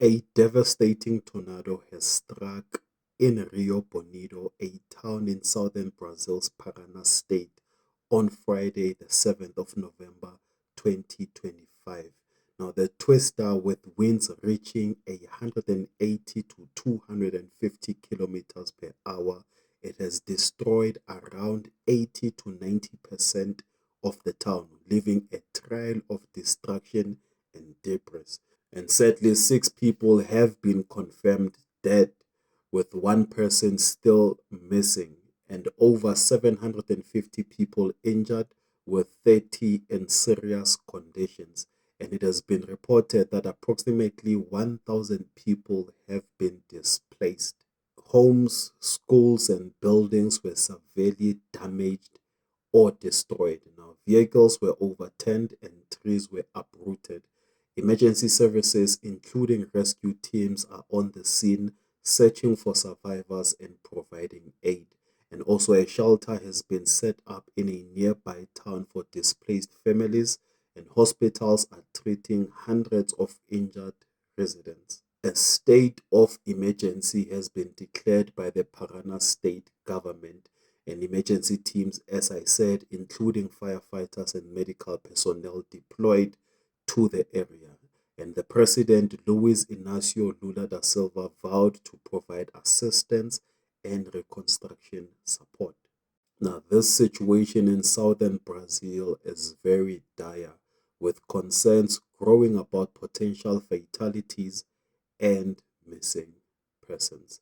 A devastating tornado has struck in Rio Bonito, a town in southern Brazil's Paraná state, on Friday, the 7th of November, 2025. Now, the twister, with winds reaching 180 to 250 kilometers per hour, it has destroyed around 80 to 90% of the town, leaving a trail of destruction and debris. And sadly, six people have been confirmed dead, with one person still missing, and over 750 people injured, with 30 in serious conditions. And it has been reported that approximately 1,000 people have been displaced. Homes, schools, and buildings were severely damaged or destroyed. Now, vehicles were overturned and trees were uprooted. Emergency services, including rescue teams, are on the scene searching for survivors and providing aid. And also, a shelter has been set up in a nearby town for displaced families, and hospitals are treating hundreds of injured residents. A state of emergency has been declared by the Paraná state government, and emergency teams, as I said, including firefighters and medical personnel, deployed to the area. And the president, Luiz Inácio Lula da Silva, vowed to provide assistance and reconstruction support. Now, this situation in southern Brazil is very dire, with concerns growing about potential fatalities and missing persons.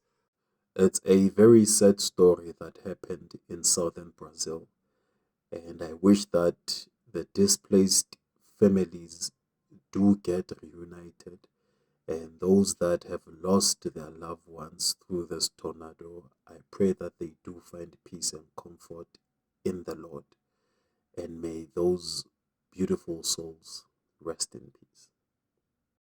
It's a very sad story that happened in southern Brazil, and I wish that the displaced families do get reunited, and those that have lost their loved ones through this tornado, I pray that they do find peace and comfort in the Lord, and may those beautiful souls rest in peace.